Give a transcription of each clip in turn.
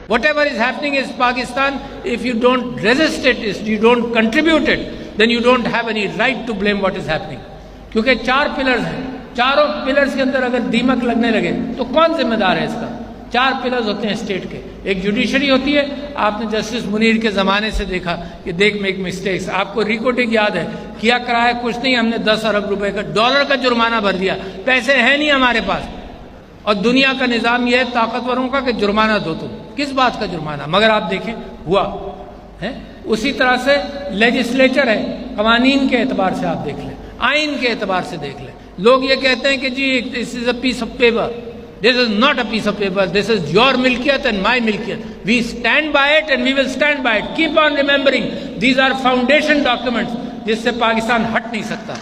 Whatever is happening is Pakistan, if you don't resist it, if you don't contribute it, then you don't have any right to blame what is happening. کیونکہ 4 pillars ہیں, چاروں pillars کے اندر اگر دیمک لگنے لگے تو کون ذمہ دار ہے اس کا؟ 4 پلرز ہوتے ہیں اسٹیٹ کے. ایک جوڈیشری ہوتی ہے, آپ نے جسٹس منیر کے زمانے سے دیکھا کہ دیکھ میک مسٹیکس. آپ کو ریکارڈنگ یاد ہے, کیا کرایا کچھ نہیں, ہم نے 10 ارب روپے کا ڈالر کا جرمانہ بھر دیا, پیسے ہیں نہیں ہمارے پاس. اور دنیا کا نظام یہ ہے طاقتوروں کا کہ جرمانہ دو. تم کس بات کا جرمانہ؟ مگر آپ دیکھیں ہوا ہے. اسی طرح سے لیجسلیچر ہے, قوانین کے اعتبار سے آپ دیکھ لیں, آئین کے اعتبار سے دیکھ لیں. لوگ یہ کہتے ہیں کہ جی this is a piece of paper. This is not a piece of paper, this is your ملکیت اینڈ مائی ملکیت. We stand by it and we will stand by it. Keep on remembering these are foundation documents جس سے پاکستان ہٹ نہیں سکتا.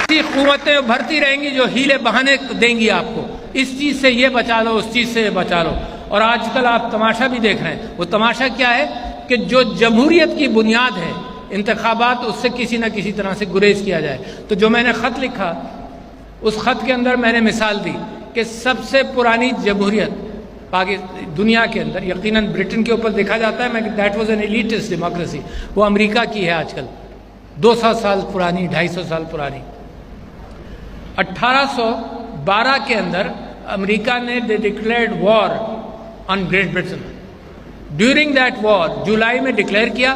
ایسی قوتیں بھرتی رہیں گی جو ہیلے بہانے دیں گی آپ کو, اس چیز سے یہ بچا لو, اس چیز سے یہ بچا لو. اور آج کل آپ تماشا بھی دیکھ رہے ہیں. وہ تماشا کیا ہے کہ جو جمہوریت کی بنیاد ہے انتخابات, اس سے کسی نہ کسی طرح سے گریز کیا جائے. تو جو میں نے خط لکھا, اس خط کے اندر میں نے مثال دی کہ سب سے پرانی جمہوریت دنیا کے اندر, یقیناً برٹن کے اوپر دیکھا جاتا ہے میں that was an elitist democracy, وہ امریکہ کی ہے آج کل, 200 سال پرانی, 250 سال پرانی. 1812 کے اندر امریکہ نے the declared war on Great Britain. During that war جولائی میں ڈکلیئر کیا,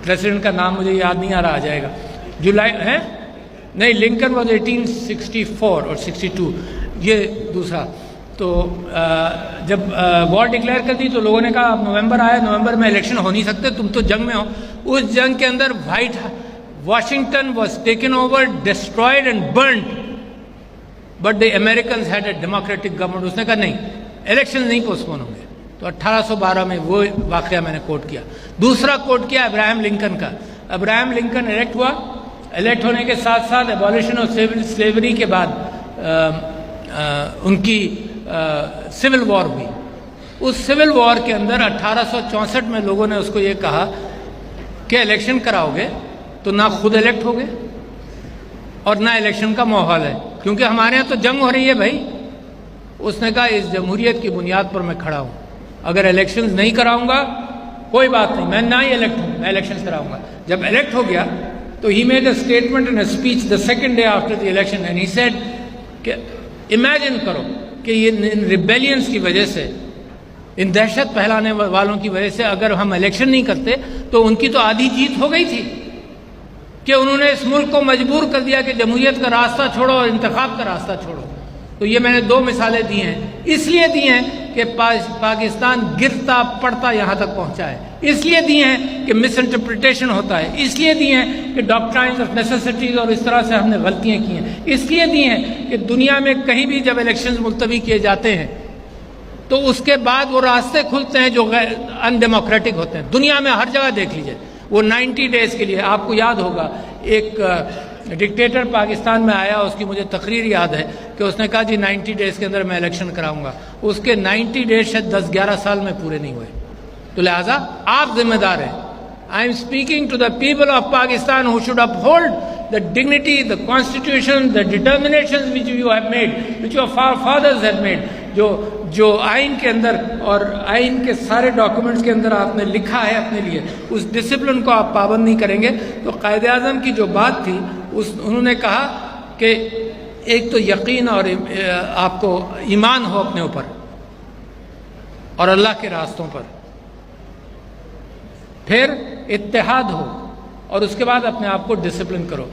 پریسیڈنٹ کا نام مجھے یاد نہیں آ رہا, آ جائے گا. جولائی ہے نہیں, لنکن واز 1864 اور 62, یہ دوسرا. تو جب وار ڈکلیئر کر دی تو لوگوں نے کہا اب نومبر آیا, نومبر میں الیکشن ہو نہیں سکتے, تم تو جنگ میں ہو. اس جنگ کے اندر Washington was taken over, destroyed and burned. But the Americans had a democratic government. اس نے کہا نہیں, الیکشن نہیں پوسٹپون ہوں گے. تو 1812 میں وہ واقعہ میں نے کوٹ کیا. دوسرا کوٹ کیا ابراہیم لنکن کا. ابراہیم لنکن الیکٹ ہوا, الیکٹ ہونے کے ساتھ ساتھ ایبولیشن آف سلیوری کے بعد ان کی سول وار ہوئی. اس سول وار کے اندر 1864 میں لوگوں نے اس کو یہ کہا کہ الیکشن کراؤ گے تو نہ خود الیکٹ ہوگے اور نہ الیکشن کا ماحول ہے, کیونکہ ہمارے ہاں تو جنگ ہو رہی ہے بھائی. اس نے کہا اس جمہوریت کی بنیاد پر میں کھڑا ہوں, اگر الیکشنز نہیں کراؤں گا کوئی بات نہیں, میں نہ ہی الیکٹ ہوں, میں الیکشنز کراؤں گا. جب الیکٹ ہو گیا تو he made a statement and a speech the second day after the election and he said کہ امیجن کرو کہ یہ ان ریبیلینس کی وجہ سے, ان دہشت پھیلانے والوں کی وجہ سے اگر ہم الیکشن نہیں کرتے تو ان کی تو آدھی جیت ہو گئی تھی, کہ انہوں نے اس ملک کو مجبور کر دیا کہ جمہوریت کا راستہ چھوڑو اور انتخاب کا راستہ چھوڑو. تو یہ میں نے 2 مثالیں دی ہیں, اس لیے دی ہیں کہ پاکستان گرتا پڑتا یہاں تک پہنچا ہے, اس لیے دی ہیں کہ مس انٹرپریٹیشن ہوتا ہے, اس لیے دی ہیں کہ ڈاکٹرائنز آف نیسیسٹیز اور اس طرح سے ہم نے غلطیاں کی ہیں, اس لیے دی ہیں کہ دنیا میں کہیں بھی جب الیکشنز ملتوی کیے جاتے ہیں تو اس کے بعد وہ راستے کھلتے ہیں جو ان ڈیموکریٹک ہوتے ہیں. دنیا میں ہر جگہ دیکھ لیجیے, وہ 90 ڈیز کے لیے, آپ کو یاد ہوگا ایک ڈکٹیٹر پاکستان میں آیا, اس کی مجھے تقریر یاد ہے کہ اس نے کہا جی 90 ڈیز کے اندر میں الیکشن کراؤں گا. اس کے 90 ڈیز شاید 10-11 سال میں پورے نہیں ہوئے. تو لہٰذا آپ ذمہ دار ہیں. I am speaking to the people of Pakistan who should uphold the dignity, the constitution, the determinations which you have made, which your fathers have made. جو آئین کے اندر اور آئین کے سارے ڈاکومنٹس کے اندر آپ نے لکھا ہے اپنے لیے, اس ڈسپلن کو آپ پابند نہیں کریں گے. تو قائد اعظم کی جو بات تھی انہوں نے کہا کہ ایک تو یقین اور آپ کو ایمان ہو اپنے اوپر اور اللہ کے راستوں پر, پھر اتحاد ہو, اور اس کے بعد اپنے آپ کو ڈسپلن کرو.